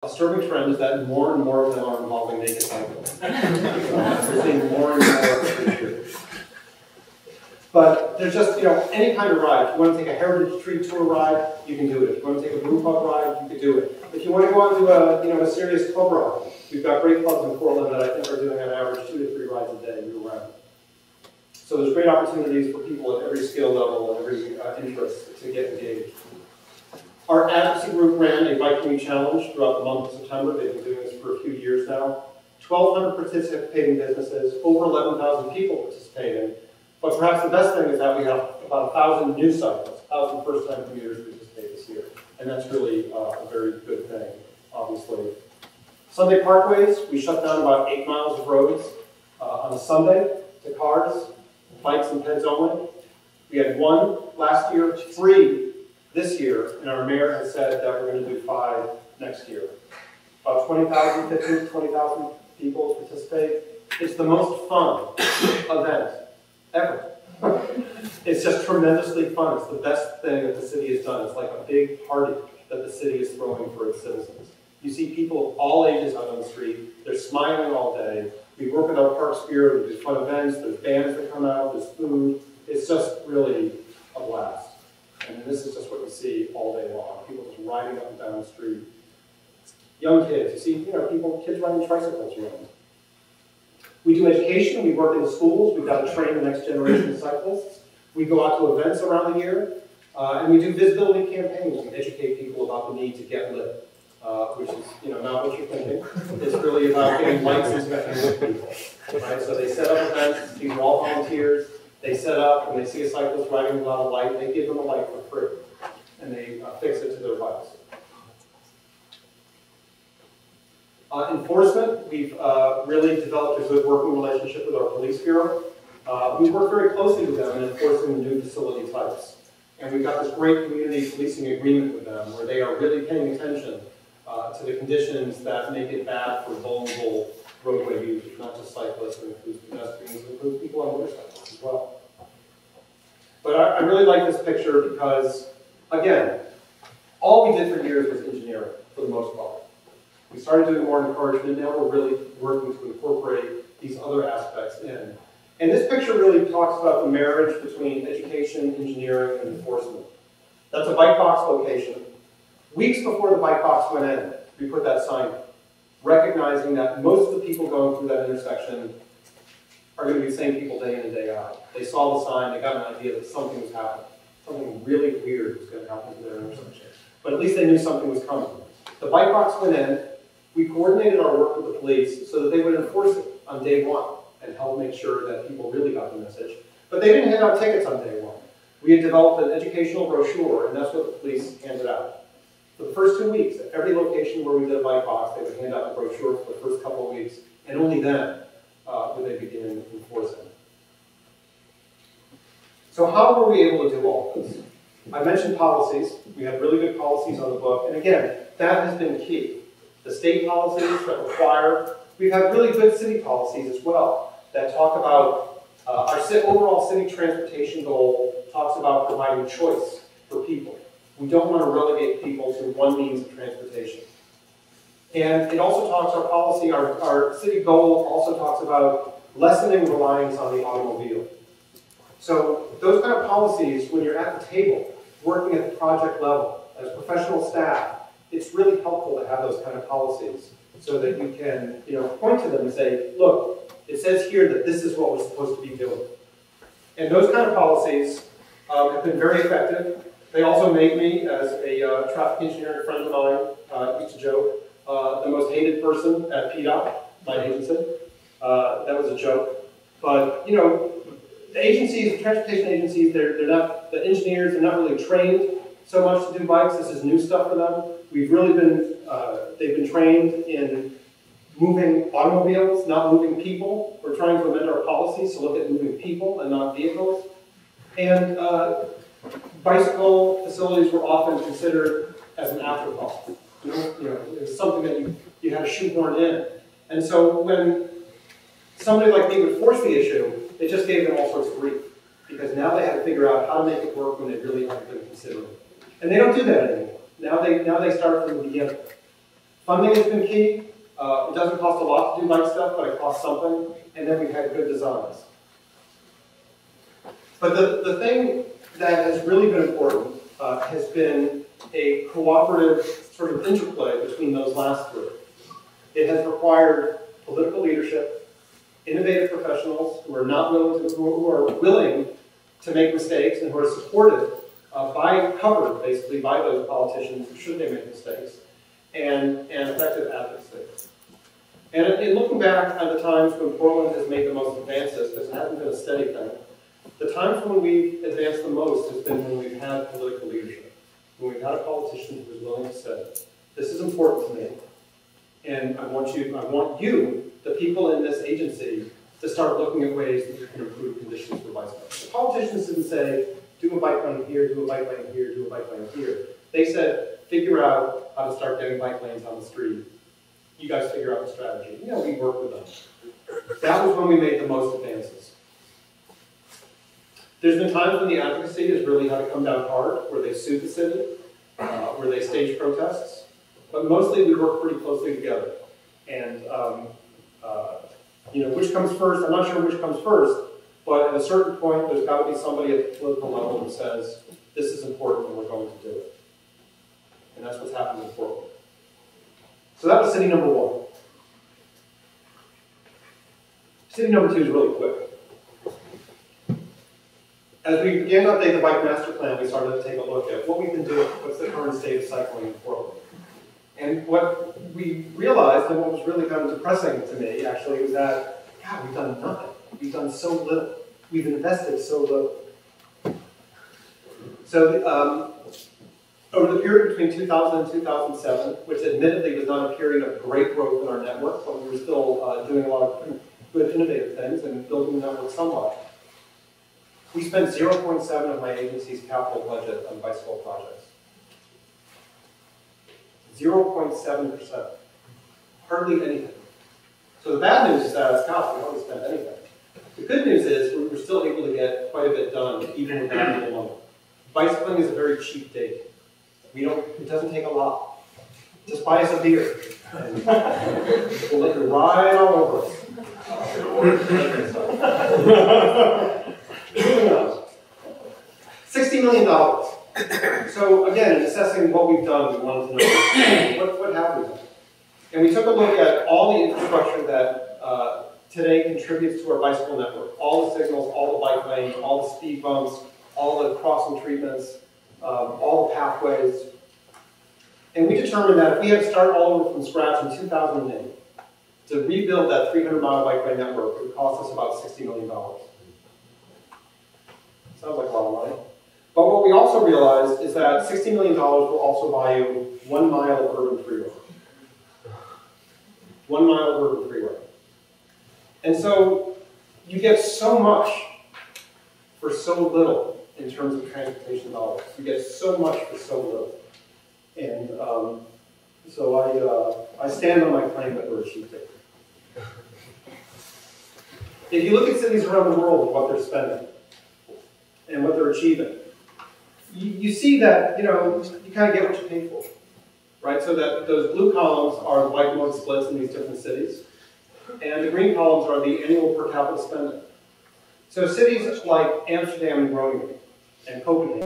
disturbing trend is that more and more of them are involving naked cyclists. We're seeing more and more. But there's just, any kind of ride. If you want to take a Heritage Tree Tour ride, you can do it. If you want to take a brew pub ride, you can do it. If you want to go on to a serious club ride, we've got great clubs in Portland that I think are doing on average 2 to 3 rides a day year round. So there's great opportunities for people at every skill level and every interest to get engaged. Our advocacy group ran a Bike Commute Challenge throughout the month of September. They've been doing this for a few years now. 1,200 participating businesses, over 11,000 people participating. But perhaps the best thing is that we have about 1,000 new cyclists, 1,000 first-time commuters participate this year. And that's really a very good thing, obviously. Sunday parkways, we shut down about 8 miles of roads on a Sunday to cars, bikes and peds only. We had 1 last year, 3 this year, and our mayor has said that we're going to do 5 next year. About 20,000, 15 to 20,000 people participate. It's the most fun event ever. It's just tremendously fun. It's the best thing that the city has done. It's like a big party that the city is throwing for its citizens. You see people of all ages out on the street. They're smiling all day. We work with our park spirit. We do fun events. There's bands that come out. There's food. It's just really a blast. And this is just what you see all day long. People just riding up and down the street. Young kids. You see, kids riding tricycles around. We do education. We work in the schools. We've got to train the next generation of cyclists. We go out to events around the year. And we do visibility campaigns. We educate people about the need to get lit, which is, not what you're thinking. It's really about getting lights and connecting with people. Right? So they set up events. These are all volunteers. They set up, and they see a cyclist riding without a light. They give them a light for free, and they fix it to their bikes. Enforcement, we've really developed a good working relationship with our police bureau. We work very closely with them in enforcing the new facility types. And we've got this great community policing agreement with them where they are really paying attention to the conditions that make it bad for vulnerable roadway users, not just cyclists, but includes pedestrians, includes people on motorcycles as well. But I really like this picture because, again, all we did for years was engineering, for the most part. We started doing more encouragement. Now we're really working to incorporate these other aspects in. And this picture really talks about the marriage between education, engineering, and enforcement. That's a bike box location. Weeks before the bike box went in, we put that sign up, recognizing that most of the people going through that intersection are going to be the same people day in and day out. They saw the sign, they got an idea that something was happening. Something really weird was going to happen to their intersection. But at least they knew something was coming. The bike box went in. We coordinated our work with the police so that they would enforce it on day 1 and help make sure that people really got the message. But they didn't hand out tickets on day 1. We had developed an educational brochure, and that's what the police handed out. For the first 2 weeks, at every location where we did a bike box, they would hand out the brochure for the first couple of weeks, and only then would they begin enforcing. So how were we able to do all this? I mentioned policies. We had really good policies on the book, and again, that has been key. The state policies that require, we've had really good city policies as well that talk about our overall city transportation goal talks about providing choice for people. We don't want to relegate people to one means of transportation. And it also talks, our policy, our city goal also talks about lessening reliance on the automobile. So those kind of policies, when you're at the table, working at the project level, as professional staff, it's really helpful to have those kind of policies so that you can, point to them and say, look, it says here that this is what we're supposed to be doing. And those kind of policies have been very effective. They also made me, as a traffic engineering friend of mine, used to joke, the most hated person at PDOT, my agency. That was a joke. But, the agencies, the transportation agencies, they're not, the engineers, they're not really trained so much to do bikes. This is new stuff for them. We've really been, they've been trained in moving automobiles, not moving people. We're trying to amend our policies to look at moving people and not vehicles. And bicycle facilities were often considered as an afterthought. It was something that you had to shoehorn in. And so when somebody like me would force the issue, it just gave them all sorts of grief. Because now they had to figure out how to make it work when they really hadn't been considering it. And they don't do that anymore. Now they start from the beginning. Funding has been key. It doesn't cost a lot to do bike stuff, but it costs something. And then we've had good designs. But the thing that has really been important has been a cooperative sort of interplay between those last three. It has required political leadership, innovative professionals who are willing to make mistakes and who are supported covered basically by those politicians should they make mistakes, and effective advocacy. And in looking back at the times when Portland has made the most advances, because it hasn't been a steady thing, the times when we've advanced the most has been when we've had political leadership, when we've had a politician who is willing to say, this is important to me, and I want you, the people in this agency, to start looking at ways that you can improve conditions for bicyclists. The politicians didn't say, do a bike lane here, do a bike lane here, do a bike lane here. They said, figure out how to start getting bike lanes on the street. You guys figure out the strategy. You know, we work with them. That was when we made the most advances. There's been times when the advocacy has really had to come down hard, where they sued the city, where they staged protests, but mostly we work pretty closely together. And you know, which comes first? I'm not sure which comes first, but at a certain point, there's got to be somebody at the political level who says, this is important and we're going to do it. And that's what's happened in Portland. So that was city number one. City number two is really quick. As we began to update the bike master plan, we started to take a look at what we've been doing, what's the current state of cycling in Portland. And what we realized, and what was really kind of depressing to me, actually, was that, God, we've done nothing. We've done so little. We've invested so little. So over the period between 2000 and 2007, which admittedly was not a period of great growth in our network, but we were still doing a lot of good innovative things and building the network somewhat, we spent 0.7 of my agency's capital budget on bicycle projects. 0.7%. Hardly anything. So the bad news is that, gosh, we hardly spent anything. The good news is we were still able to get quite a bit done, even with that little money. Bicycling is a very cheap date. It doesn't take a lot. Just buy us a beer. And we'll let you ride all over us. $60 million. So again, in assessing what we've done, we wanted to know what have we done. And we took a look at all the infrastructure that today contributes to our bicycle network. All the signals, all the bike lanes, all the speed bumps, all the crossing treatments, all the pathways. And we determined that if we had to start all over from scratch in 2008 to rebuild that 300-mile bikeway network, it would cost us about $60 million. Sounds like a lot of money. But what we also realized is that $60 million will also buy you 1 mile of urban freeway. 1 mile of urban freeway. And so you get so much for so little in terms of transportation dollars. You get so much for so little. And so I stand on my claim that we're a cheap date. If you look at cities around the world and what they're spending and what they're achieving, you see that, you know, you kind of get what you pay for, right? So that those blue columns are the bike mode splits in these different cities, and the green columns are the annual per capita spending. So cities like Amsterdam and Groningen and Copenhagen